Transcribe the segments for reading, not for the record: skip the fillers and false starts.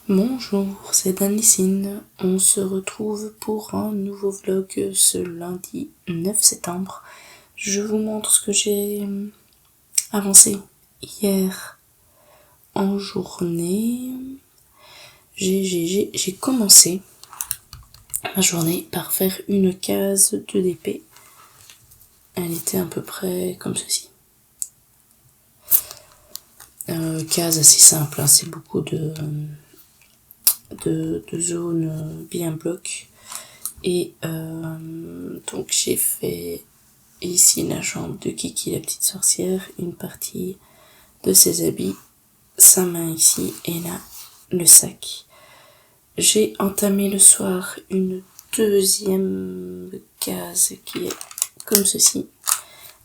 Bonjour, c'est Danicine. On se retrouve pour un nouveau vlog ce lundi 9 septembre. Je vous montre ce que j'ai avancé hier en journée. J'ai commencé ma journée par faire une case de DP. Elle était à peu près comme ceci. Case assez simple, hein, c'est beaucoup de zones bien bloc. Et donc j'ai fait ici la jambe de Kiki la petite sorcière, une partie de ses habits, sa main ici et là le sac. J'ai entamé le soir une deuxième case qui est comme ceci.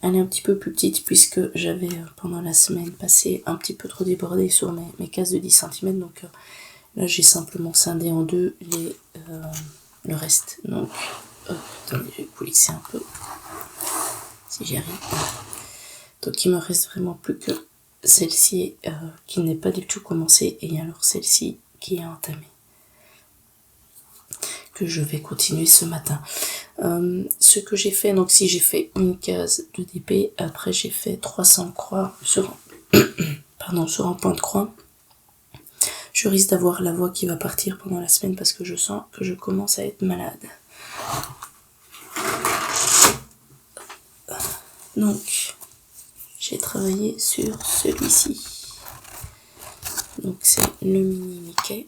Elle est un petit peu plus petite puisque j'avais pendant la semaine passé un petit peu trop débordé sur mes cases de 10 cm, donc là j'ai simplement scindé en deux le reste. Donc attendez, je vais vous lisser un peu si j'y arrive. Donc il me reste vraiment plus que celle-ci qui n'est pas du tout commencée, et alors celle-ci qui est entamée, que je vais continuer ce matin. Ce que j'ai fait, donc si j'ai fait une case de DP, après j'ai fait 300 croix sur un point de croix. Je risque d'avoir la voix qui va partir pendant la semaine parce que je sens que je commence à être malade. Donc j'ai travaillé sur celui-ci. Donc c'est le mini Mickey.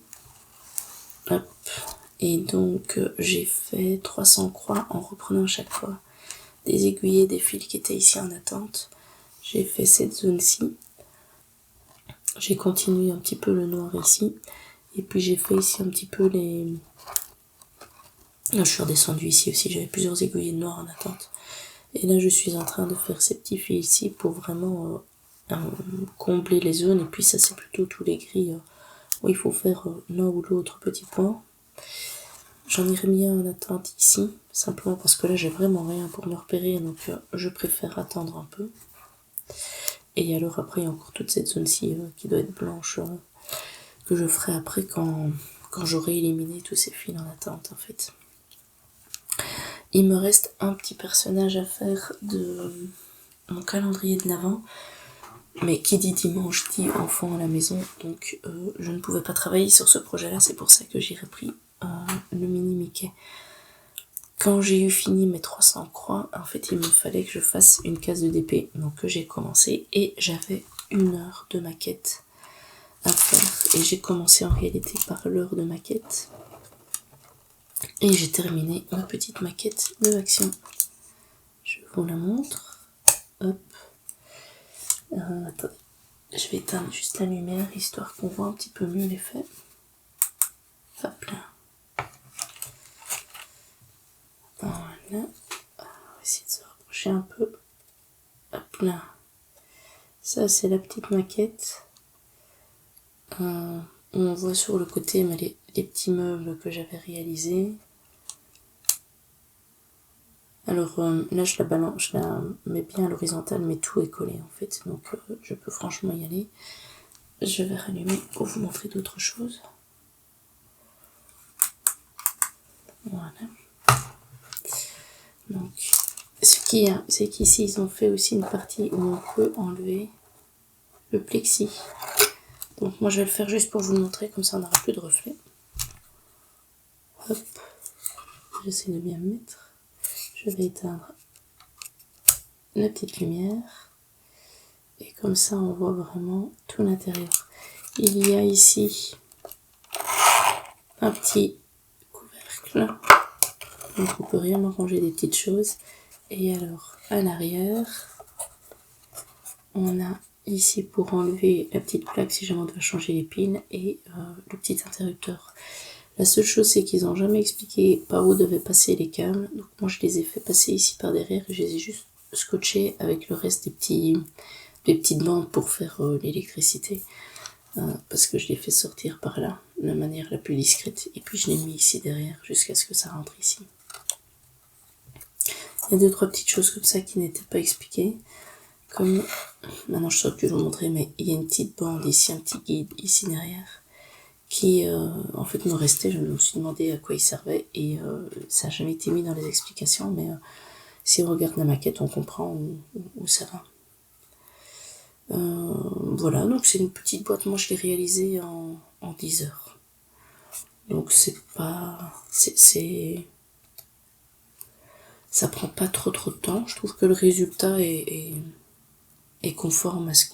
Hop. Et donc j'ai fait 300 croix en reprenant chaque fois des aiguillets, des fils qui étaient ici en attente. J'ai fait cette zone-ci. J'ai continué un petit peu le noir ici. Et puis j'ai fait ici un petit peu les... Là, je suis redescendue ici aussi, j'avais plusieurs aiguillets noirs en attente. Et là je suis en train de faire ces petits fils ici pour vraiment combler les zones. Et puis ça c'est plutôt tous les gris où il faut faire l'un ou l'autre petit point. J'en ai remis un en attente ici, simplement parce que là j'ai vraiment rien pour me repérer, donc je préfère attendre un peu. Et alors après il y a encore toute cette zone-ci qui doit être blanche, que je ferai après quand j'aurai éliminé tous ces fils en attente en fait. Il me reste un petit personnage à faire de mon calendrier de l'Avent, mais qui dit dimanche dit enfant à la maison, donc je ne pouvais pas travailler sur ce projet-là, c'est pour ça que j'ai repris le mini Mickey. Quand j'ai eu fini mes 300 croix, en fait il me fallait que je fasse une case de DP, donc j'ai commencé et j'avais 1 heure de maquette à faire, et j'ai commencé en réalité par l'heure de maquette et j'ai terminé ma petite maquette de action. Je vous la montre. Hop. Attendez, je vais éteindre juste la lumière histoire qu'on voit un petit peu mieux l'effet. Hop là. Voilà. On va essayer de se rapprocher un peu. Hop là. Ça c'est la petite maquette. On voit sur le côté les petits meubles que j'avais réalisés. Alors là je la balance, je la mets bien à l'horizontale, mais tout est collé en fait, donc je peux franchement y aller. Je vais rallumer pour vous montrer d'autres choses. Voilà. Donc ce qu'il y a, c'est qu'ici ils ont fait aussi une partie où on peut enlever le plexi. Donc moi je vais le faire juste pour vous le montrer, comme ça on n'aura plus de reflets. Hop, j'essaie de bien me mettre. Je vais éteindre la petite lumière. Et comme ça on voit vraiment tout l'intérieur. Il y a ici un petit couvercle. Donc on peut réellement ranger des petites choses. Et alors à l'arrière, on a ici pour enlever la petite plaque si jamais on doit changer les piles, et le petit interrupteur. La seule chose c'est qu'ils n'ont jamais expliqué par où devaient passer les câbles, donc moi je les ai fait passer ici par derrière et je les ai juste scotchés avec le reste des petites bandes pour faire l'électricité, parce que je l'ai fait sortir par là de la manière la plus discrète, et puis je l'ai mis ici derrière jusqu'à ce que ça rentre ici. Il y a 2-3 petites choses comme ça qui n'étaient pas expliquées, comme, maintenant je saurais plus vous montrer, mais il y a une petite bande ici, un petit guide ici derrière, qui en fait me restait. Je me suis demandé à quoi il servait et ça n'a jamais été mis dans les explications, mais si on regarde la maquette, on comprend où ça va. Voilà, donc c'est une petite boîte. Moi, je l'ai réalisée en 10 heures. Donc c'est pas... ça prend pas trop de temps. Je trouve que le résultat est conforme à ce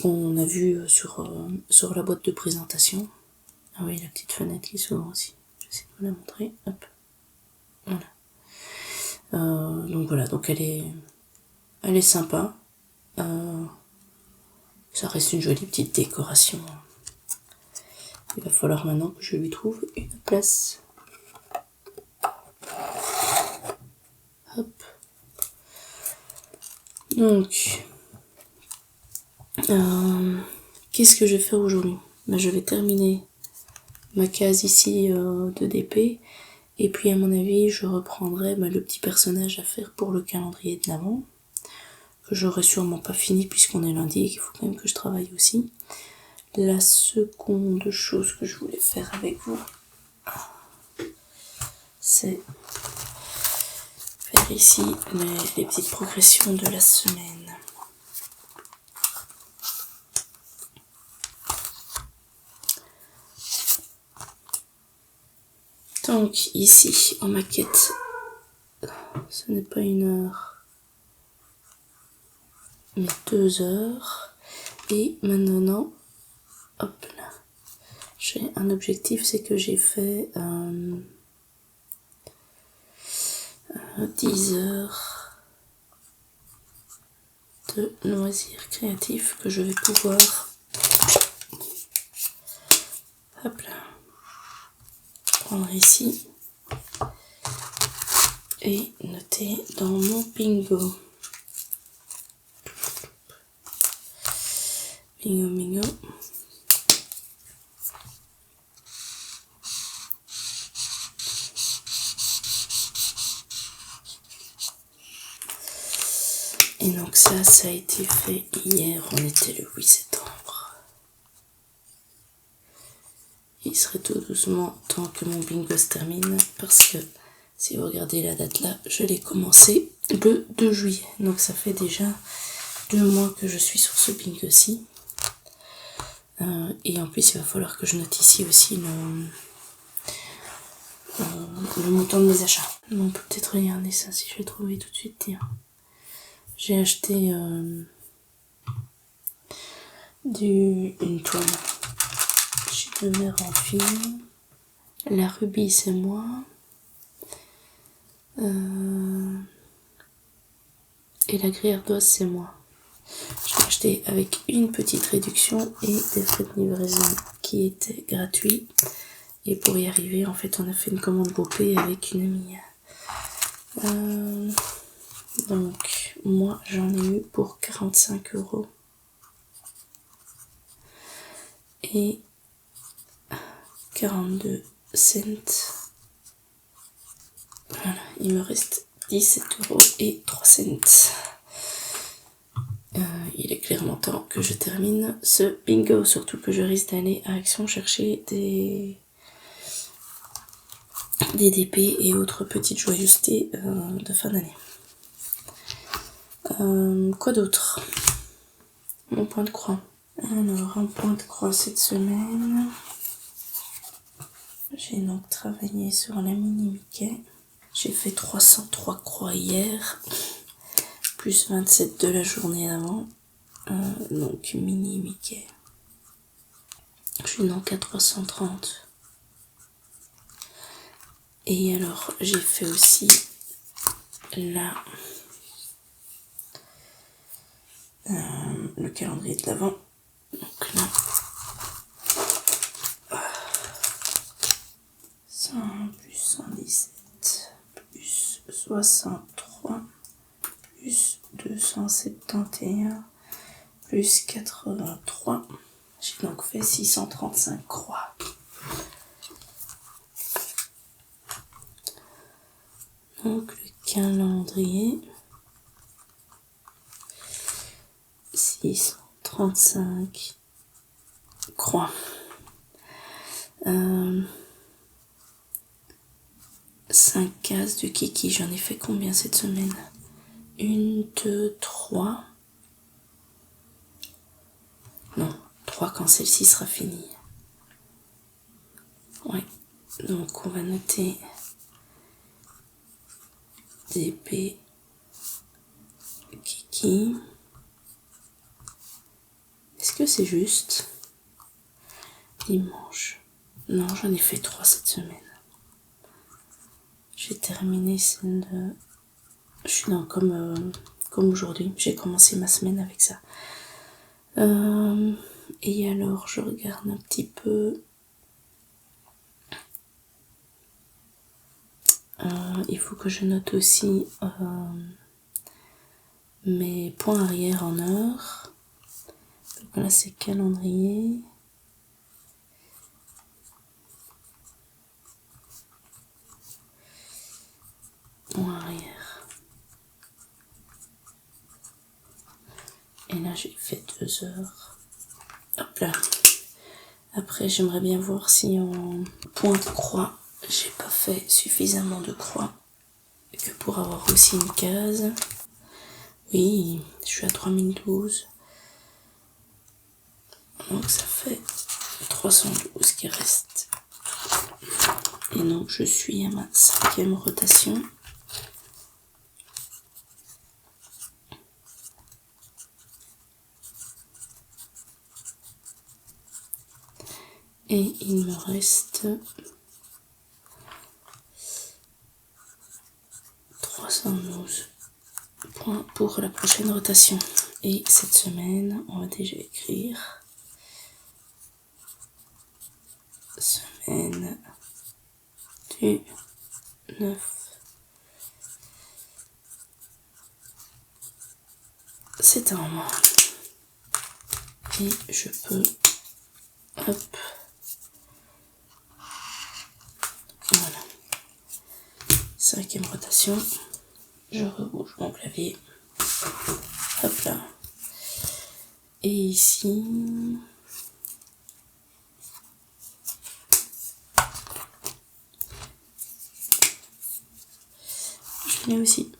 qu'on a vu sur la boîte de présentation. Ah oui, la petite fenêtre qui s'ouvre aussi. Je vais essayer de vous la montrer. Hop. Voilà. Donc voilà, donc elle est sympa. Ça reste une jolie petite décoration. Il va falloir maintenant que je lui trouve une place. Hop. Donc, qu'est-ce que je vais faire aujourd'hui? Ben, je vais terminer ma case ici de DP. Et puis à mon avis, je reprendrai le petit personnage à faire pour le calendrier de l'Avent. Que j'aurai sûrement pas fini puisqu'on est lundi et qu'il faut quand même que je travaille aussi. La seconde chose que je voulais faire avec vous, c'est faire ici les petites progressions de la semaine. Donc ici en maquette, ce n'est pas 1 heure, mais 2 heures. Et maintenant, hop là, j'ai un objectif, c'est que j'ai fait 10 heures de loisirs créatifs que je vais pouvoir, hop là, prendre ici et noter dans mon bingo. Bingo. Et donc ça a été fait hier, on était le 8 septembre. Il serait tout doucement temps que mon bingo se termine, parce que si vous regardez la date là, je l'ai commencé le 2 juillet. Donc ça fait déjà 2 mois que je suis sur ce bingo-ci. Et en plus, il va falloir que je note ici aussi le montant de mes achats. On peut peut-être regarder ça si je vais trouver tout de suite. Tiens. J'ai acheté une toile chez Demer en film. La rubis, c'est moi. Et la grille ardoise, c'est moi. Je l'ai acheté avec une petite réduction et des frais de livraison qui étaient gratuits. Et pour y arriver, en fait, on a fait une commande groupée avec une amie. Donc, moi, j'en ai eu pour 45 €. Et 42 cents. Voilà, il me reste 17,03 €. Il est clairement temps que je termine ce bingo, surtout que je risque d'aller à Action chercher des DP et autres petites joyeusetés de fin d'année. Quoi d'autre? Mon point de croix. Alors, un point de croix cette semaine. J'ai donc travaillé sur la mini Mickey. J'ai fait 303 croix hier, plus 27 de la journée avant. Donc mini Mickey. Je suis donc à 330. Et alors, j'ai fait aussi là le calendrier de l'Avent. Donc là, 100 plus 117 plus 63 plus 271 plus 83. J'ai donc fait 635 croix. Donc le calendrier, 635 croix. 5 cases de Kiki. J'en ai fait combien cette semaine? 1, 2, 3. Non, 3 quand celle-ci sera finie. Ouais, donc on va noter DP Kiki. Est-ce que c'est juste? Dimanche. Non, j'en ai fait 3 cette semaine. J'ai terminé celle de... Je suis dans comme aujourd'hui. J'ai commencé ma semaine avec ça. Et alors, je regarde un petit peu. Il faut que je note aussi mes points arrière en heure. Donc là, c'est calendrier. Point arrière. Et là, j'ai fait 2 heures. Hop là. Après, j'aimerais bien voir si en point de croix, j'ai pas fait suffisamment de croix que pour avoir aussi une case. Oui, je suis à 3012. Donc ça fait 312 qui reste. Et donc je suis à ma 5e rotation. Et il me reste 312 points pour la prochaine rotation. Et cette semaine, on va déjà écrire semaine du 9 septembre. Et je peux, hop, voilà, 5e rotation, je rebouge mon clavier, hop là, et ici, je mets aussi.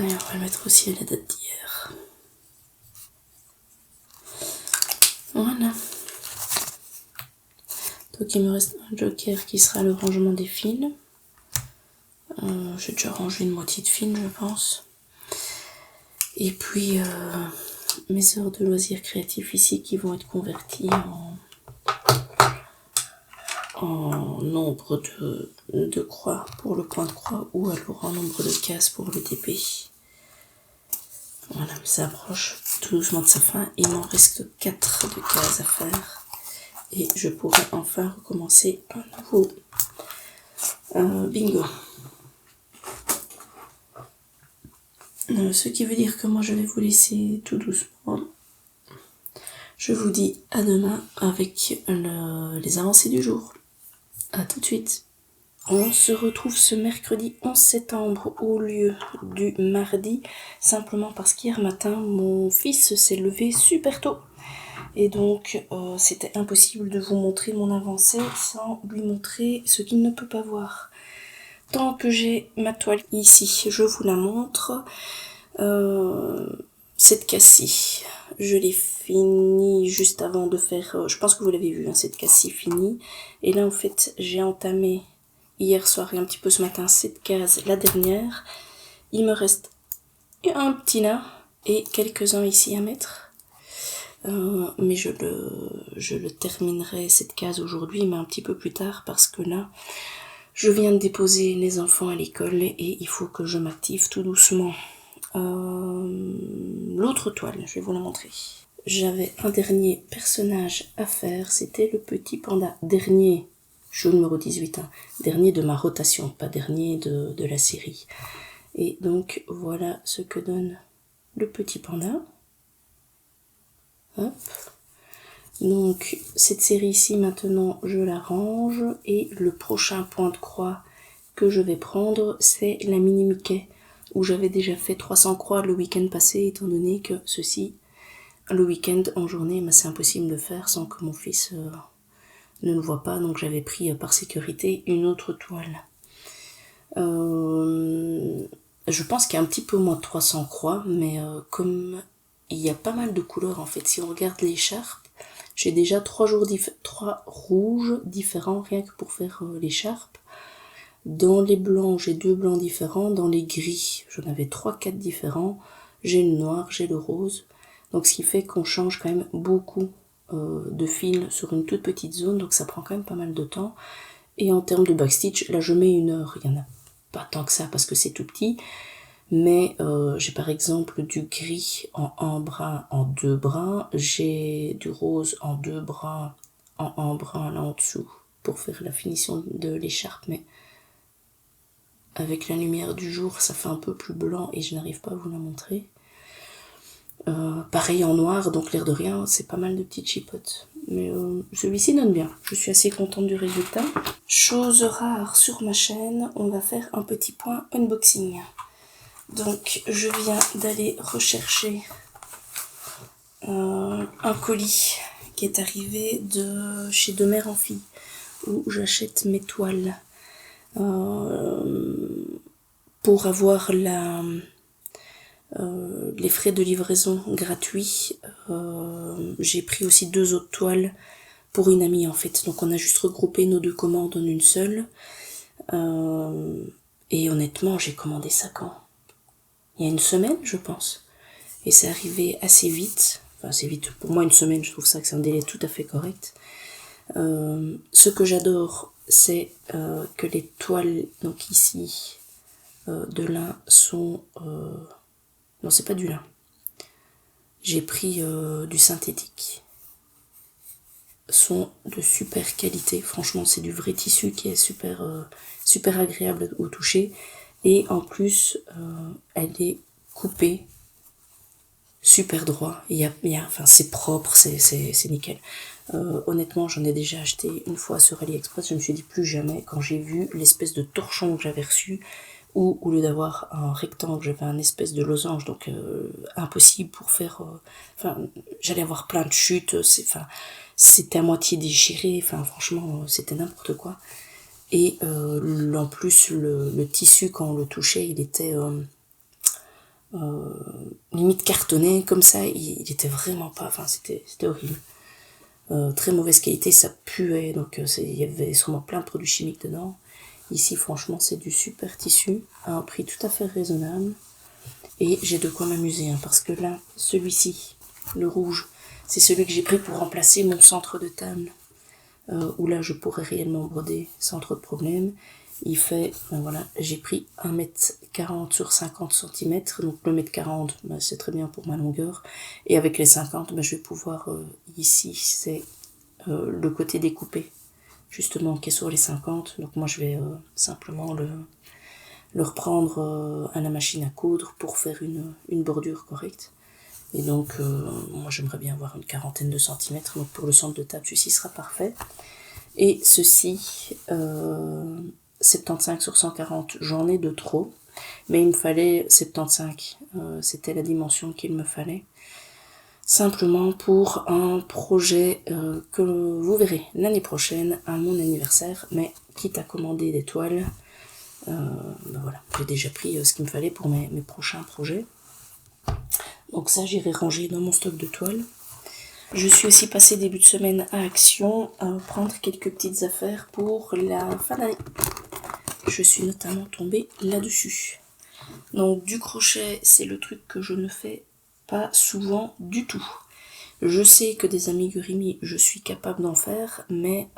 Et on va le mettre aussi à la date d'hier. Voilà. Donc il me reste un joker qui sera le rangement des fils. J'ai déjà rangé une moitié de fils, je pense. Et puis mes heures de loisirs créatifs ici qui vont être converties en nombre de croix pour le point de croix ou alors en nombre de cases pour le DP. Voilà, ça approche tout doucement de sa fin. Il m'en reste 4 de cases à faire et je pourrai enfin recommencer un nouveau bingo. Ce qui veut dire que moi je vais vous laisser tout doucement. Je vous dis à demain avec les avancées du jour. A tout de suite. On se retrouve ce mercredi 11 septembre au lieu du mardi, simplement parce qu'hier matin, mon fils s'est levé super tôt. Et donc, c'était impossible de vous montrer mon avancée sans lui montrer ce qu'il ne peut pas voir. Tant que j'ai ma toile ici, je vous la montre. Cette case-ci, je l'ai finie juste avant de faire... je pense que vous l'avez vu, hein, cette case-ci finie. Et là, en fait, j'ai entamé hier soir et un petit peu ce matin cette case, la dernière. Il me reste un petit là et quelques-uns ici à mettre. Mais je le terminerai cette case aujourd'hui, mais un petit peu plus tard parce que là, je viens de déposer les enfants à l'école et il faut que je m'active tout doucement. L'autre toile, je vais vous la montrer. J'avais un dernier personnage à faire, c'était le petit panda. Dernier, jeu numéro 18, hein. Dernier de ma rotation, pas dernier de la série. Et donc voilà ce que donne le petit panda. Hop. Donc cette série ici maintenant je la range et le prochain point de croix que je vais prendre c'est la mini Mickey où j'avais déjà fait 300 croix le week-end passé étant donné que ceci le week-end en journée c'est impossible de faire sans que mon fils ne le voit pas, donc j'avais pris par sécurité une autre toile. Je pense qu'il y a un petit peu moins de 300 croix, mais comme il y a pas mal de couleurs en fait, si on regarde l'écharpe, j'ai déjà 3 rouges différents rien que pour faire l'écharpe. Dans les blancs, j'ai 2 blancs différents, dans les gris, j'en avais 3-4 différents, j'ai le noir, j'ai le rose, donc ce qui fait qu'on change quand même beaucoup de fil sur une toute petite zone, donc ça prend quand même pas mal de temps. Et en termes de backstitch, là je mets 1 heure, il y en a pas tant que ça parce que c'est tout petit, mais j'ai par exemple du gris en un brin en 2 brins, j'ai du rose en 2 brins en un brin là en dessous pour faire la finition de l'écharpe, mais avec la lumière du jour ça fait un peu plus blanc et je n'arrive pas à vous la montrer. Pareil en noir, donc l'air de rien, c'est pas mal de petites chipotes. Mais celui-ci donne bien, je suis assez contente du résultat. Chose rare sur ma chaîne, on va faire un petit point unboxing. Donc je viens d'aller rechercher un colis qui est arrivé de chez De Mère en Fille, où j'achète mes toiles. Pour avoir les frais de livraison gratuits, j'ai pris aussi 2 autres toiles pour une amie en fait, donc on a juste regroupé nos 2 commandes en une seule, et honnêtement j'ai commandé ça quand il y a 1 semaine je pense, et c'est arrivé assez vite, enfin assez vite, pour moi 1 semaine je trouve ça que c'est un délai tout à fait correct. Ce que j'adore c'est que les toiles, donc ici de lin sont non c'est pas du lin, j'ai pris du synthétique, sont de super qualité, franchement c'est du vrai tissu qui est super super agréable au toucher, et en plus elle est coupée super droit, enfin c'est propre, c'est nickel. Honnêtement j'en ai déjà acheté 1 fois sur AliExpress, je me suis dit plus jamais, quand j'ai vu l'espèce de torchon que j'avais reçu, où au lieu d'avoir un rectangle, j'avais un espèce de losange, donc impossible pour faire... Enfin, j'allais avoir plein de chutes, c'était à moitié déchiré, enfin franchement, c'était n'importe quoi. Et en plus, le tissu, quand on le touchait, il était limite cartonné, comme ça, il était vraiment pas... Enfin, c'était horrible. Très mauvaise qualité, ça puait, donc il y avait sûrement plein de produits chimiques dedans. Ici franchement c'est du super tissu à un prix tout à fait raisonnable, et j'ai de quoi m'amuser, hein, parce que là celui-ci, le rouge, c'est celui que j'ai pris pour remplacer mon centre de table, où là je pourrais réellement broder sans trop de problème. Il fait, ben voilà, j'ai pris 1m40 sur 50 cm, donc le 1m40 ben, c'est très bien pour ma longueur, et avec les 50 ben, je vais pouvoir, ici c'est le côté découpé justement qui est sur les 50, donc moi je vais simplement le reprendre à la machine à coudre pour faire une bordure correcte. Et donc moi j'aimerais bien avoir une 40aine de centimètres, donc pour le centre de table celui-ci sera parfait. Et ceci 75 sur 140, j'en ai de trop, mais il me fallait 75, c'était la dimension qu'il me fallait, simplement pour un projet que vous verrez l'année prochaine à mon anniversaire, mais quitte à commander des toiles, ben voilà, j'ai déjà pris ce qu'il me fallait pour mes prochains projets. Donc ça j'irai ranger dans mon stock de toiles. Je suis aussi passée début de semaine à Action à prendre quelques petites affaires pour la fin d'année. Je suis notamment tombée là-dessus. Donc du crochet, c'est le truc que je ne fais pas souvent du tout. Je sais que des amigurumi, je suis capable d'en faire, mais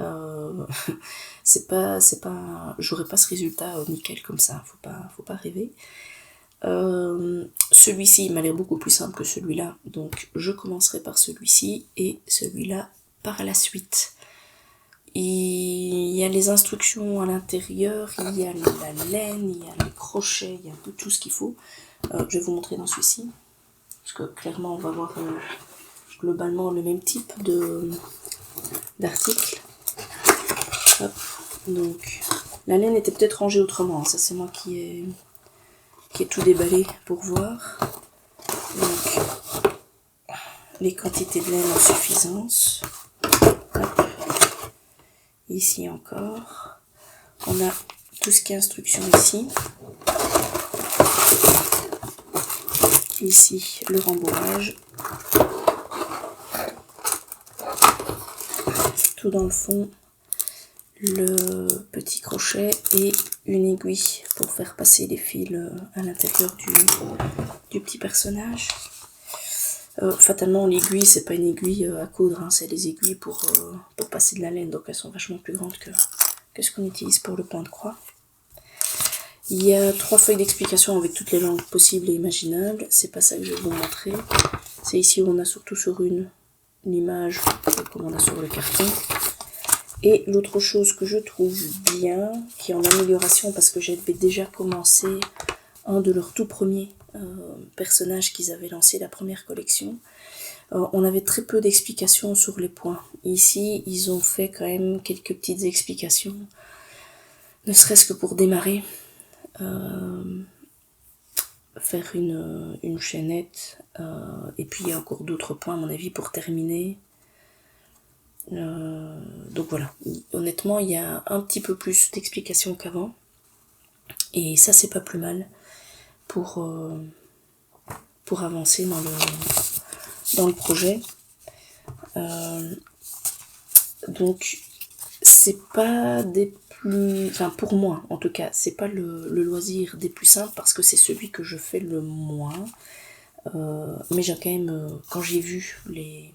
j'aurais pas ce résultat nickel comme ça, faut pas rêver. Celui-ci m'a l'air beaucoup plus simple que celui-là, donc je commencerai par celui-ci et celui-là par la suite. Il y a les instructions à l'intérieur, il y a la laine, il y a les crochets, il y a un peu tout ce qu'il faut. Je vais vous montrer dans celui-ci, parce que clairement on va voir globalement le même type d'article. Donc la laine était peut-être rangée autrement, ça c'est moi qui ai tout déballé pour voir. Donc les quantités de laine en suffisance. Hop. Ici encore. On a tout ce qui est instruction ici. Ici le rembourrage. Tout dans le fond. Le petit crochet et une aiguille pour faire passer les fils à l'intérieur du petit personnage. Fatalement l'aiguille c'est pas une aiguille à coudre, hein, c'est des aiguilles pour passer de la laine, donc elles sont vachement plus grandes que ce qu'on utilise pour le point de croix. Il y a 3 feuilles d'explication avec toutes les langues possibles et imaginables, c'est pas ça que je vais vous montrer. C'est ici où on a surtout sur une image comme on a sur le carton. Et l'autre chose que je trouve bien, qui est en amélioration parce que j'avais déjà commencé un de leurs tout premiers personnages qu'ils avaient lancé, la première collection, on avait très peu d'explications sur les points. Ici, ils ont fait quand même quelques petites explications, ne serait-ce que pour démarrer, faire une chaînette, et puis il y a encore d'autres points à mon avis pour terminer. Donc voilà, honnêtement il y a un petit peu plus d'explications qu'avant et ça c'est pas plus mal pour avancer dans le projet. Donc c'est pas des plus, enfin pour moi en tout cas c'est pas le loisir des plus simples parce que c'est celui que je fais le moins, mais j'ai quand même quand j'ai vu les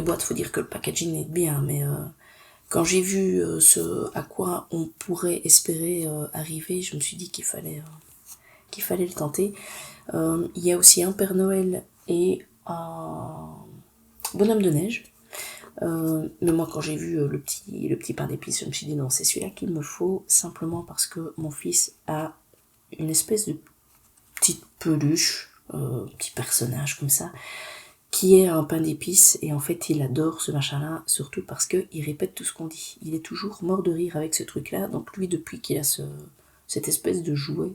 boîtes, faut dire que le packaging est bien, mais quand j'ai vu ce à quoi on pourrait espérer arriver, je me suis dit qu'il fallait le tenter. Il y a aussi un Père Noël et un bonhomme de neige. Mais moi quand j'ai vu le petit pain d'épices, je me suis dit non, c'est celui-là qu'il me faut, simplement parce que mon fils a une espèce de petite peluche, petit personnage comme ça, qui est un pain d'épices, et en fait il adore ce machin-là, surtout parce qu'il répète tout ce qu'on dit. Il est toujours mort de rire avec ce truc-là, donc lui depuis qu'il a cette espèce de jouet,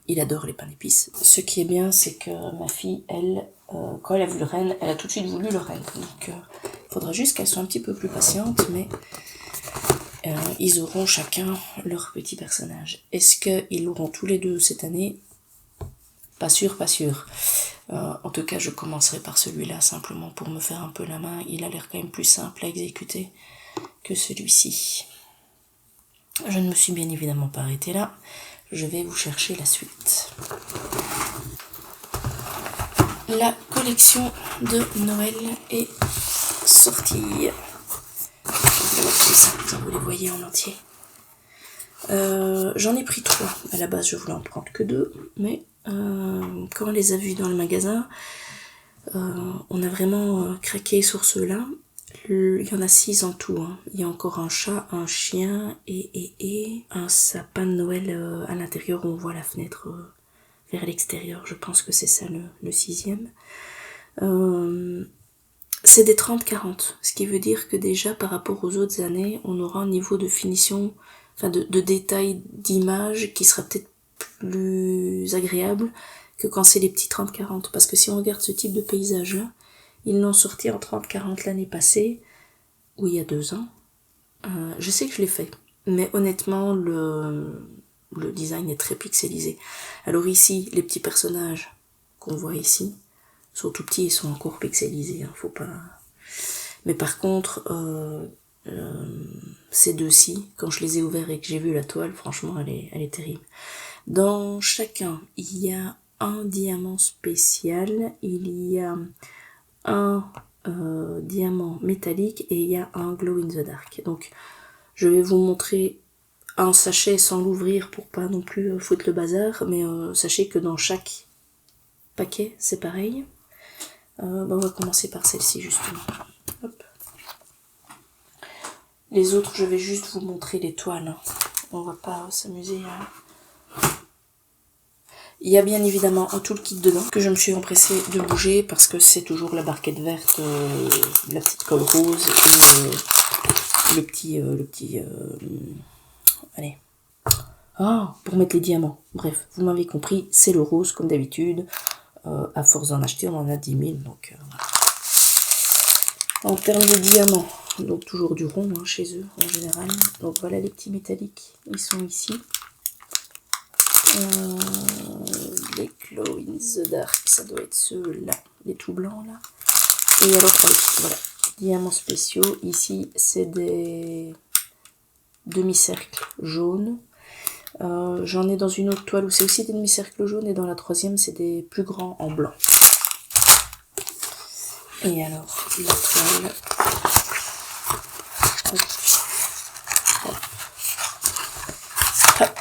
il adore les pains d'épices. Ce qui est bien, c'est que ma fille, elle, quand elle a vu le renne, elle a tout de suite voulu le renne. Donc il faudra juste qu'elle soit un petit peu plus patiente, mais ils auront chacun leur petit personnage. Est-ce qu'ils l'auront tous les deux cette année ? Pas sûr, pas sûr. En tout cas, je commencerai par celui-là, simplement pour me faire un peu la main. Il a l'air quand même plus simple à exécuter que celui-ci. Je ne me suis bien évidemment pas arrêtée là. Je vais vous chercher la suite. La collection de Noël est sortie. Je vais mettre tout ça, comme vous les voyez en entier. J'en ai pris 3. À la base, je voulais en prendre que 2, mais quand on les a vus dans le magasin, on a vraiment craqué sur ceux-là. Il y en a 6 en tout, hein. Il y a encore un chat, un chien et un sapin de Noël à l'intérieur où on voit la fenêtre vers l'extérieur. Je pense que c'est ça le 6e. C'est des 30-40, ce qui veut dire que déjà par rapport aux autres années, on aura un niveau de finition, enfin de détail d'image qui sera peut-être plus agréable que quand c'est les petits 30-40. Parce que si on regarde ce type de paysage-là, ils l'ont sorti en 30-40 l'année passée, ou il y a 2 ans. Je sais que je l'ai fait, mais honnêtement, le design est très pixelisé. Alors ici, les petits personnages qu'on voit ici sont tout petits, ils sont encore pixelisés, hein, faut pas... Mais par contre, ces deux-ci, quand je les ai ouverts et que j'ai vu la toile, franchement, elle est terrible. Dans chacun, il y a un diamant spécial, il y a un diamant métallique et il y a un glow in the dark. Donc je vais vous montrer un sachet sans l'ouvrir pour pas non plus foutre le bazar, mais sachez que dans chaque paquet c'est pareil. On va commencer par celle-ci justement. Hop. Les autres, je vais juste vous montrer les toiles. On va pas s'amuser à... Il y a bien évidemment un toolkit dedans que je me suis empressée de bouger parce que c'est toujours la barquette verte, la petite colle rose et le petit allez. Ah, pour mettre les diamants. Bref, vous m'avez compris, c'est le rose comme d'habitude. À force d'en acheter, on en a 10 000. Donc, voilà. En termes de diamants, donc toujours du rond hein, chez eux en général. Donc voilà les petits métalliques, ils sont ici. Les Glow in the Dark, ça doit être ceux-là, les tout blancs là. Et alors, allez, voilà, diamants spéciaux. Ici, c'est des demi-cercles jaunes. J'en ai dans une autre toile où c'est aussi des demi-cercles jaunes. Et dans la troisième, c'est des plus grands en blanc. Et alors, la toile. Hop. Hop. Hop.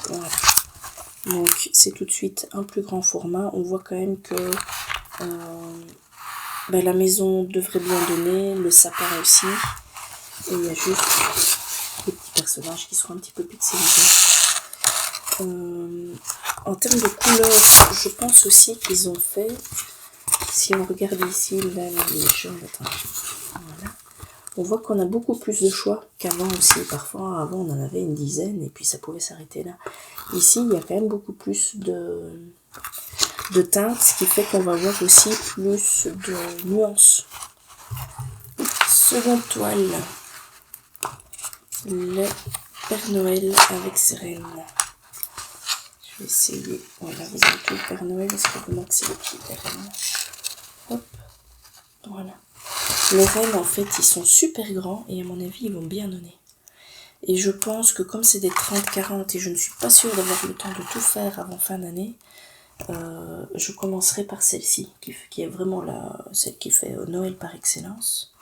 Voilà. Donc c'est tout de suite un plus grand format. On voit quand même que la maison devrait bien donner, le sapin aussi. Et il y a juste des petits personnages qui seront un petit peu pixelisés. En termes de couleurs, je pense aussi qu'ils ont fait, si on regarde ici, là, les jaunes, attends, voilà. On voit qu'on a beaucoup plus de choix qu'avant aussi. Parfois, avant, on en avait une dizaine et puis ça pouvait s'arrêter là. Ici, il y a quand même beaucoup plus de teintes, ce qui fait qu'on va voir aussi plus de nuances. Seconde toile, le Père Noël avec ses reines. Je vais essayer. Voilà, vous avez tout le Père Noël. Est-ce que vous manquez les petits reines? Hop, voilà. Les rennes, en fait, ils sont super grands et à mon avis, ils vont bien donner. Et je pense que comme c'est des 30-40 et je ne suis pas sûre d'avoir le temps de tout faire avant fin d'année, je commencerai par celle-ci, qui est vraiment celle qui fait Noël par excellence.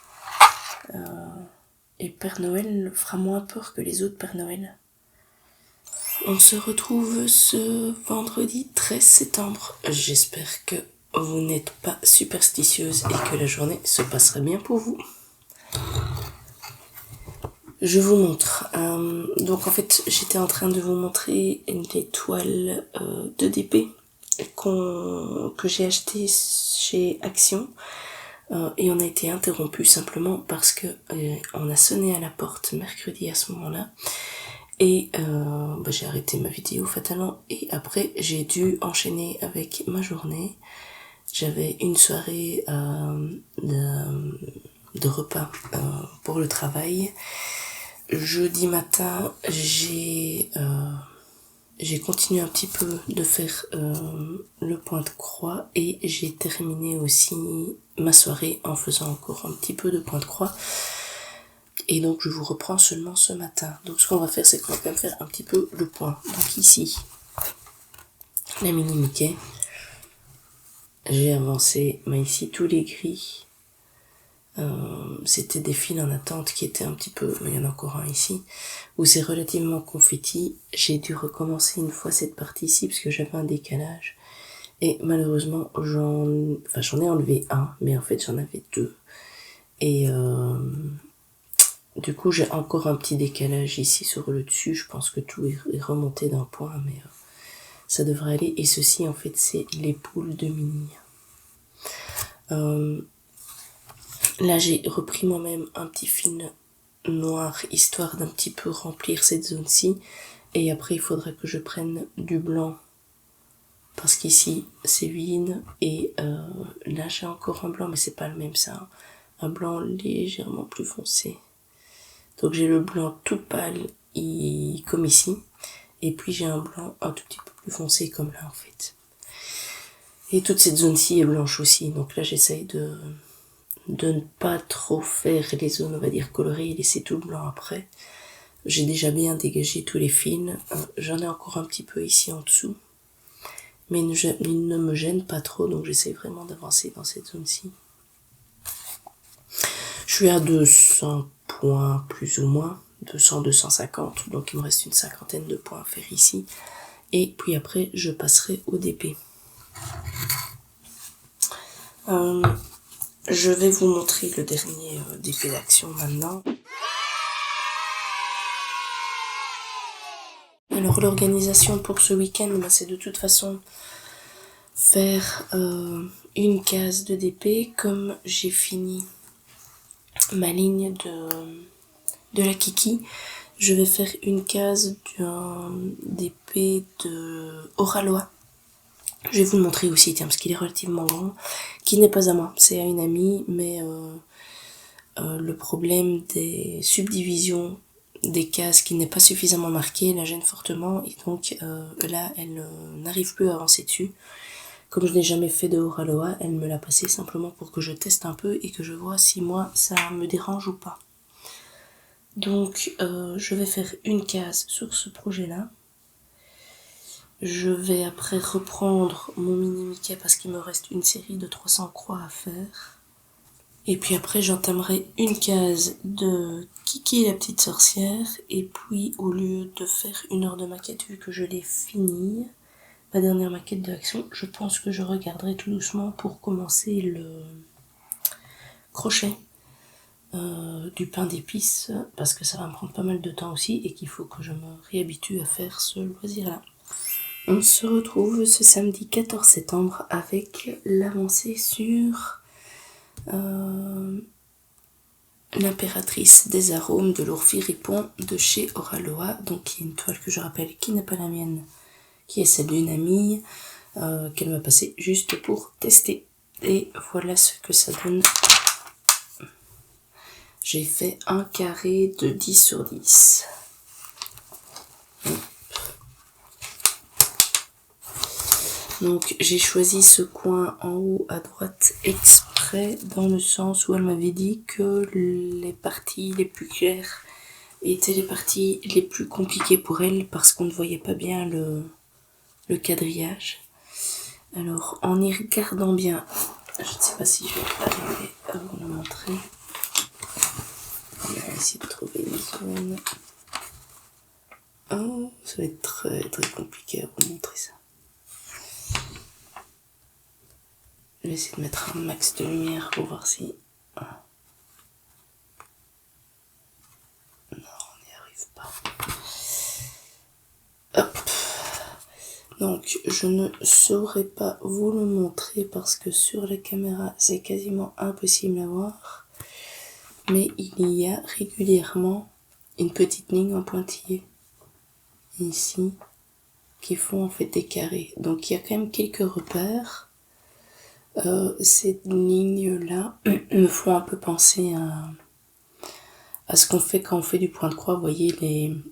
Et Père Noël fera moins peur que les autres Père Noël. On se retrouve ce vendredi 13 septembre. J'espère que vous n'êtes pas superstitieuse et que la journée se passera bien pour vous. Je vous montre. Donc en fait, j'étais en train de vous montrer les toiles de DP que j'ai achetées chez Action. Et on a été interrompu simplement parce que on a sonné à la porte mercredi à ce moment-là. Et j'ai arrêté ma vidéo fatalement. Et après, j'ai dû enchaîner avec ma journée. J'avais une soirée de repas pour le travail. Jeudi matin, j'ai continué un petit peu de faire le point de croix et j'ai terminé aussi ma soirée en faisant encore un petit peu de point de croix. Et donc je vous reprends seulement ce matin. Donc ce qu'on va faire, c'est qu'on va quand même faire un petit peu le point. Donc ici, la mini Mickey. J'ai avancé, mais ici tous les gris. C'était des fils en attente qui étaient un petit peu, mais il y en a encore un ici, où c'est relativement confetti. J'ai dû recommencer une fois cette partie-ci parce que j'avais un décalage. Et malheureusement, j'en ai enlevé un, mais en fait j'en avais deux. Et du coup j'ai encore un petit décalage ici sur le dessus. Je pense que tout est remonté d'un point, mais ça devrait aller. Et ceci en fait c'est les poules de mini. Là, j'ai repris moi-même un petit fil noir, histoire d'un petit peu remplir cette zone-ci. Et après, il faudra que je prenne du blanc. Parce qu'ici, c'est vide. Et là, j'ai encore un blanc, mais c'est pas le même, ça. Un blanc légèrement plus foncé. Donc, j'ai le blanc tout pâle, comme ici. Et puis, j'ai un blanc un tout petit peu plus foncé, comme là, en fait. Et toute cette zone-ci est blanche aussi. Donc là, j'essaye de ne pas trop faire les zones, on va dire, colorées et laisser tout blanc après. J'ai déjà bien dégagé tous les fils. J'en ai encore un petit peu ici en dessous. Mais ils ne me gênent pas trop, donc j'essaie vraiment d'avancer dans cette zone-ci. Je suis à 200 points plus ou moins. 200-250. Donc il me reste une cinquantaine de points à faire ici. Et puis après, je passerai au DP. Je vais vous montrer le dernier DP d'Action maintenant. Alors l'organisation pour ce week-end, c'est de toute façon faire une case de DP. Comme j'ai fini ma ligne de la Kiki, je vais faire une case d'un DP de Oralois. Je vais vous le montrer aussi, tiens, parce qu'il est relativement grand, qui n'est pas à moi, c'est à une amie, mais le problème des subdivisions des cases qui n'est pas suffisamment marquée la gêne fortement, et donc là elle n'arrive plus à avancer dessus. Comme je n'ai jamais fait de Oraloa, elle me l'a passé simplement pour que je teste un peu et que je vois si moi ça me dérange ou pas. Donc je vais faire une case sur ce projet là. Je vais après reprendre mon mini Mickey parce qu'il me reste une série de 300 croix à faire. Et puis après j'entamerai une case de Kiki la petite sorcière. Et puis au lieu de faire une heure de maquette, vu que je l'ai finie, ma dernière maquette de Action, je pense que je regarderai tout doucement pour commencer le crochet du pain d'épices. Parce que ça va me prendre pas mal de temps aussi et qu'il faut que je me réhabitue à faire ce loisir là. On se retrouve ce samedi 14 septembre avec l'avancée sur l'impératrice des arômes de l'Orphiripon de chez Oraloa, donc qui est une toile que je rappelle qui n'est pas la mienne, qui est celle d'une amie qu'elle m'a passée juste pour tester. Et voilà ce que ça donne. J'ai fait un carré de 10 sur 10. Donc j'ai choisi ce coin en haut à droite exprès dans le sens où elle m'avait dit que les parties les plus claires étaient les parties les plus compliquées pour elle parce qu'on ne voyait pas bien le quadrillage. Alors en y regardant bien, je ne sais pas si je vais arriver à vous le montrer. On va essayer de trouver une zone. Oh, ça va être très très compliqué à vous montrer ça. Je vais essayer de mettre un max de lumière pour voir si... Non, on n'y arrive pas. Hop. Donc, je ne saurais pas vous le montrer parce que sur la caméra, c'est quasiment impossible à voir. Mais il y a régulièrement une petite ligne en pointillé, ici, qui font en fait des carrés. Donc, il y a quand même quelques repères. Ces lignes-là me font un peu penser à ce qu'on fait quand on fait du point de croix. Vous voyez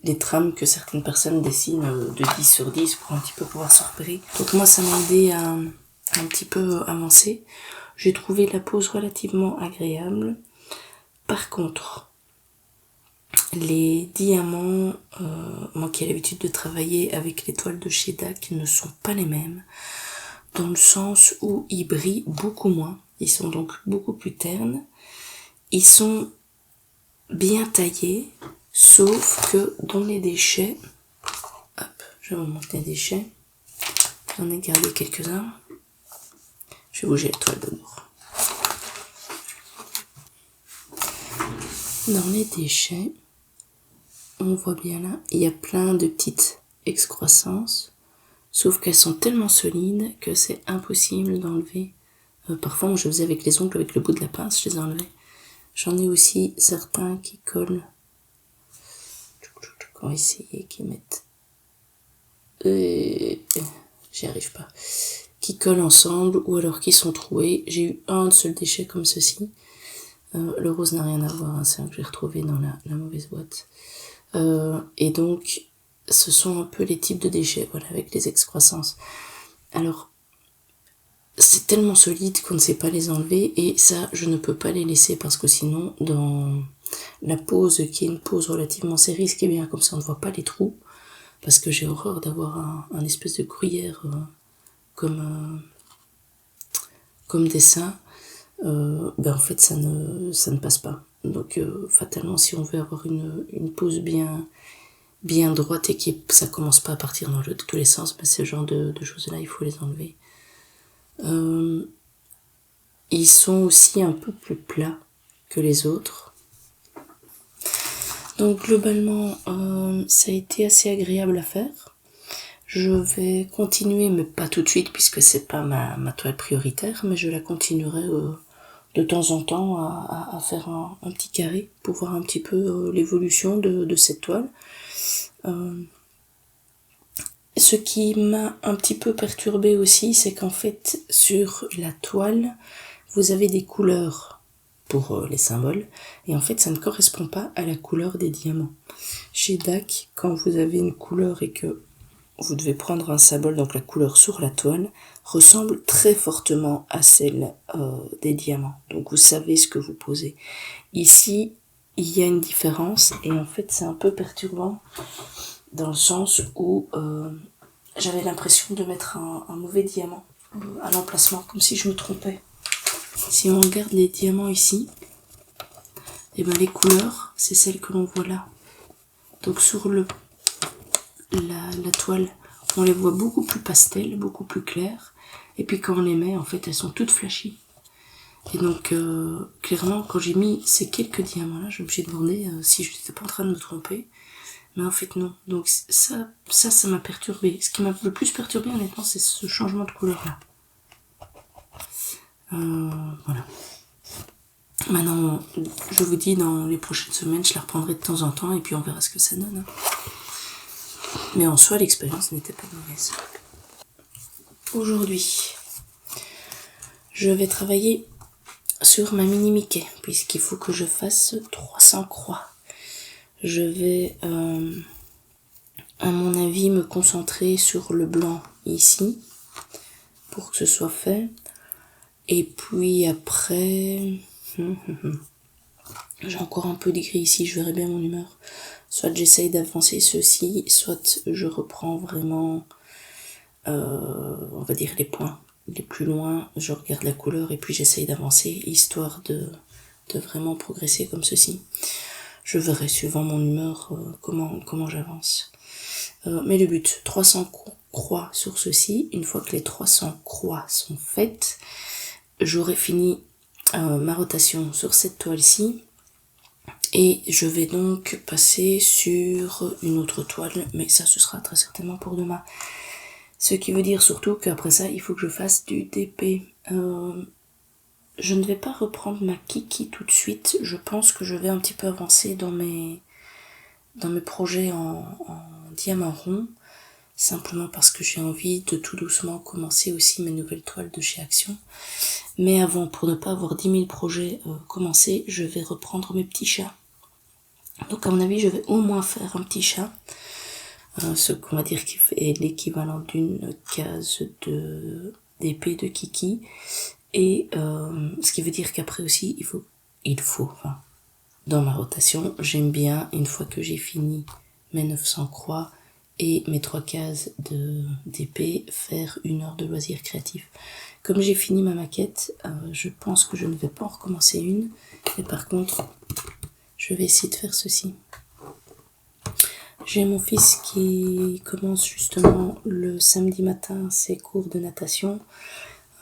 les trames que certaines personnes dessinent de 10 sur 10 pour un petit peu pouvoir se repérer. Donc moi, ça m'a aidé à un petit peu avancer. J'ai trouvé la pose relativement agréable. Par contre, les diamants, moi qui ai l'habitude de travailler avec les toiles de chez DAC, ne sont pas les mêmes. Dans le sens où ils brillent beaucoup moins. Ils sont donc beaucoup plus ternes. Ils sont bien taillés, sauf que dans les déchets... Hop, je vais vous montrer les déchets. J'en ai gardé quelques-uns. Je vais bouger la toile de bord. Dans les déchets, on voit bien là, il y a plein de petites excroissances. Sauf qu'elles sont tellement solides que c'est impossible d'enlever. Parfois, moi, je faisais avec les ongles, avec le bout de la pince, je les enlevais. J'en ai aussi certains qui collent. On va essayer qui mettent... J'y arrive pas. Qui collent ensemble ou alors qui sont troués. J'ai eu un seul déchet comme ceci. Le rose n'a rien à voir, hein, c'est un que j'ai retrouvé dans la mauvaise boîte. Et donc... ce sont un peu les types de déchets, voilà, avec les excroissances. Alors, c'est tellement solide qu'on ne sait pas les enlever, et ça, je ne peux pas les laisser, parce que sinon, dans la pose, qui est une pose relativement serrée, ce qui est bien, comme ça on ne voit pas les trous, parce que j'ai horreur d'avoir un espèce de gruyère comme dessin, en fait, ça ne passe pas. Donc, fatalement, si on veut avoir une pose bien droite et ça commence pas à partir dans tous les sens, ce genre de choses là il faut les enlever. Ils sont aussi un peu plus plats que les autres. Donc globalement ça a été assez agréable à faire. Je vais continuer, mais pas tout de suite puisque c'est pas ma toile prioritaire, mais je la continuerai de temps en temps à faire un petit carré pour voir un petit peu l'évolution de cette toile. Ce qui m'a un petit peu perturbée aussi, c'est qu'en fait sur la toile, vous avez des couleurs pour les symboles, et en fait ça ne correspond pas à la couleur des diamants. Chez DAC, quand vous avez une couleur et que vous devez prendre un symbole, donc la couleur sur la toile ressemble très fortement à celle des diamants. Donc vous savez ce que vous posez. Ici, il y a une différence et en fait c'est un peu perturbant dans le sens où j'avais l'impression de mettre un mauvais diamant à l'emplacement, comme si je me trompais. Si on regarde les diamants ici, et ben les couleurs, c'est celles que l'on voit là. Donc sur la toile, on les voit beaucoup plus pastel, beaucoup plus claires. Et puis quand on les met, en fait, elles sont toutes flashy. Et donc, clairement, quand j'ai mis ces quelques diamants-là, je me suis demandé si je n'étais pas en train de me tromper. Mais en fait, non. Donc ça m'a perturbé. Ce qui m'a le plus perturbé, honnêtement, c'est ce changement de couleur-là. Voilà. Maintenant, je vous dis, dans les prochaines semaines, je la reprendrai de temps en temps et puis on verra ce que ça donne. Mais en soi, l'expérience n'était pas mauvaise. Aujourd'hui, je vais travailler sur ma mini Mickey, puisqu'il faut que je fasse 300 croix. Je vais, à mon avis, me concentrer sur le blanc ici, pour que ce soit fait. Et puis après, j'ai encore un peu de gris ici, je verrai bien mon humeur. Soit j'essaye d'avancer ceci, soit je reprends vraiment, on va dire les points les plus loin, je regarde la couleur et puis j'essaye d'avancer, histoire de vraiment progresser comme ceci. Je verrai suivant mon humeur comment j'avance. Mais le but, 300 croix sur ceci. Une fois que les 300 croix sont faites, j'aurai fini ma rotation sur cette toile-ci. Et je vais donc passer sur une autre toile, mais ça ce sera très certainement pour demain. Ce qui veut dire surtout qu'après ça, il faut que je fasse du DP. Je ne vais pas reprendre ma Kiki tout de suite. Je pense que je vais un petit peu avancer dans mes projets en diamant rond. Simplement parce que j'ai envie de tout doucement commencer aussi mes nouvelles toiles de chez Action. Mais avant, pour ne pas avoir 10 000 projets commencés, je vais reprendre mes petits chats. Donc à mon avis, je vais au moins faire un petit chat. Ce qu'on va dire qui fait l'équivalent d'une case d'épée de Kiki. Et ce qui veut dire qu'après aussi, enfin, dans ma rotation, j'aime bien, une fois que j'ai fini mes 900 croix et mes 3 cases d'épée, faire 1 heure de loisirs créatifs. Comme j'ai fini ma maquette, je pense que je ne vais pas en recommencer une. Mais par contre, je vais essayer de faire ceci. J'ai mon fils qui commence justement le samedi matin ses cours de natation.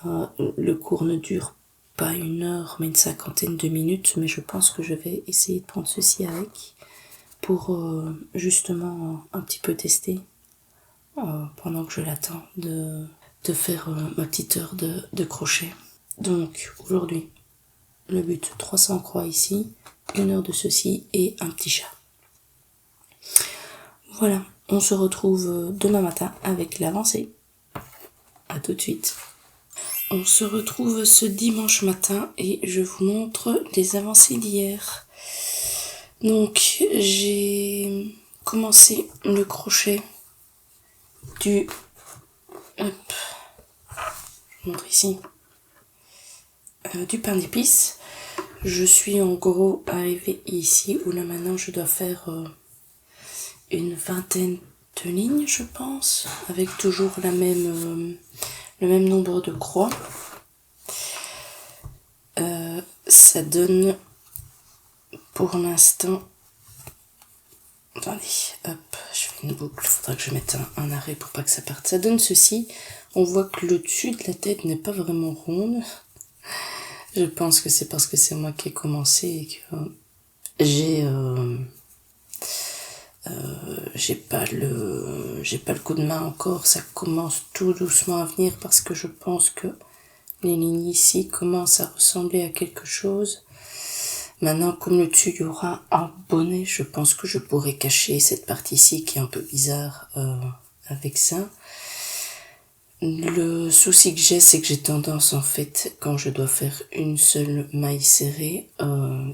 Le cours ne dure pas 1 heure, mais une 50aine de minutes, mais je pense que je vais essayer de prendre ceci avec pour justement un petit peu tester pendant que je l'attends de faire ma petite heure de crochet. Donc aujourd'hui, le but 300 croix ici, 1 heure de ceci et un petit chat. Voilà, on se retrouve demain matin avec l'avancée. À tout de suite. On se retrouve ce dimanche matin et je vous montre les avancées d'hier. Donc j'ai commencé le crochet du... Hop, je vous montre ici. Du pain d'épices. Je suis en gros arrivée ici où là maintenant je dois faire une 20aine de lignes, je pense, avec toujours le même nombre de croix. Ça donne pour l'instant, attendez, hop, je fais une boucle, il faudra que je mette un arrêt pour pas que ça parte. Ça donne ceci, on voit que le dessus de la tête n'est pas vraiment ronde. Je pense que c'est parce que c'est moi qui ai commencé et que j'ai j'ai pas le coup de main encore, ça commence tout doucement à venir parce que je pense que les lignes ici commencent à ressembler à quelque chose. Maintenant, comme le dessus il y aura un bonnet, je pense que je pourrais cacher cette partie-ci qui est un peu bizarre avec ça. Le souci que j'ai, c'est que j'ai tendance, en fait, quand je dois faire une seule maille serrée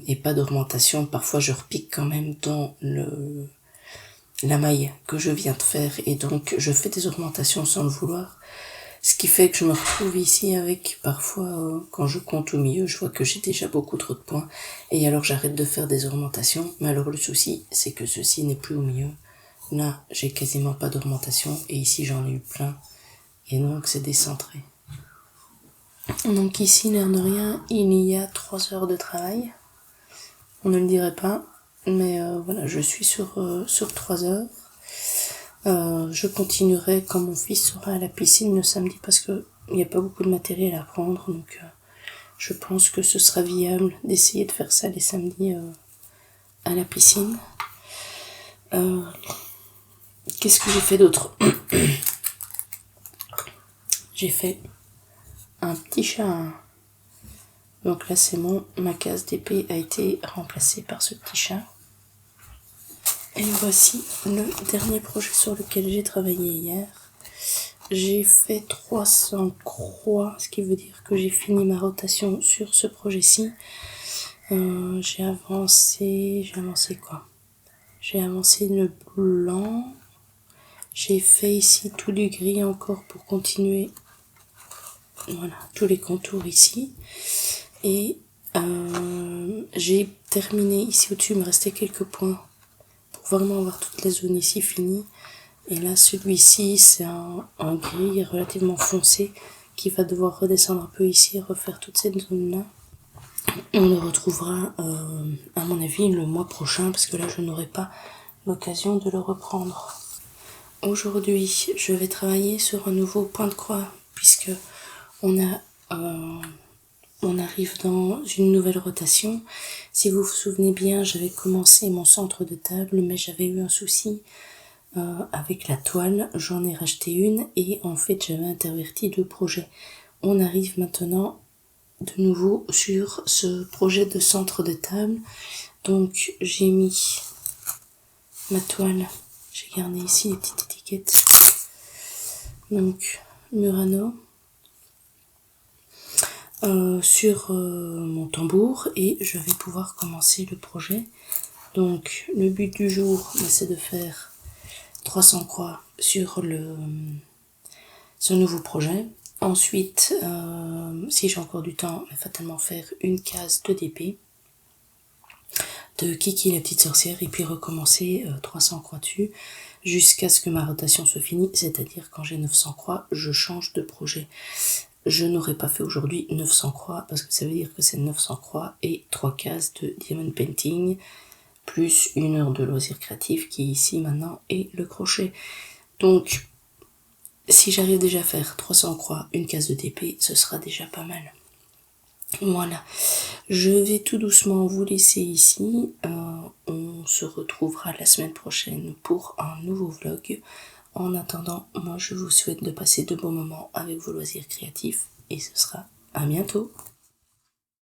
et pas d'augmentation, parfois je repique quand même dans la maille que je viens de faire et donc je fais des augmentations sans le vouloir. Ce qui fait que je me retrouve ici avec parfois, quand je compte au milieu, je vois que j'ai déjà beaucoup trop de points. Et alors j'arrête de faire des augmentations. Mais alors le souci, c'est que ceci n'est plus au milieu. Là, j'ai quasiment pas d'augmentation. Et ici, j'en ai eu plein. Et donc, c'est décentré. Donc ici, l'air de rien, il y a 3 heures de travail. On ne le dirait pas. Mais voilà, je suis sur 3 heures. Je continuerai quand mon fils sera à la piscine le samedi parce que il n'y a pas beaucoup de matériel à prendre, donc je pense que ce sera viable d'essayer de faire ça les samedis à la piscine. Qu'est-ce que j'ai fait d'autre? J'ai fait un petit chat. Donc là c'est ma case d'épée a été remplacée par ce petit chat. Et voici le dernier projet sur lequel j'ai travaillé hier. J'ai fait 300 croix, ce qui veut dire que j'ai fini ma rotation sur ce projet-ci. J'ai avancé quoi? J'ai avancé le blanc. J'ai fait ici tout du gris encore pour continuer. Voilà, tous les contours ici. Et j'ai terminé ici au-dessus, il me restait quelques points pour vraiment avoir toutes les zones ici finies. Et là, celui-ci, c'est un gris relativement foncé qui va devoir redescendre un peu ici et refaire toute cette zone-là. On le retrouvera, à mon avis, le mois prochain, parce que là, je n'aurai pas l'occasion de le reprendre. Aujourd'hui, je vais travailler sur un nouveau point de croix, puisque on arrive dans une nouvelle rotation. Si vous vous souvenez bien, j'avais commencé mon centre de table, mais j'avais eu un souci avec la toile. J'en ai racheté une et en fait, j'avais interverti 2 projets. On arrive maintenant de nouveau sur ce projet de centre de table. Donc, j'ai mis ma toile. J'ai gardé ici les petites étiquettes. Donc, Murano. Sur mon tambour et je vais pouvoir commencer le projet. Donc le but du jour, c'est de faire 300 croix sur ce nouveau projet. Ensuite, si j'ai encore du temps, il va fatalement faire une case de DP de Kiki la petite sorcière et puis recommencer 300 croix dessus jusqu'à ce que ma rotation soit finie, c'est-à-dire quand j'ai 900 croix, je change de projet. Je n'aurais pas fait aujourd'hui 900 croix parce que ça veut dire que c'est 900 croix et 3 cases de diamond painting plus 1 heure de loisir créatif qui ici maintenant est le crochet. Donc si j'arrive déjà à faire 300 croix, une case de DP, ce sera déjà pas mal. Voilà, je vais tout doucement vous laisser ici. On se retrouvera la semaine prochaine pour un nouveau vlog. En attendant, moi je vous souhaite de passer de bons moments avec vos loisirs créatifs et ce sera à bientôt.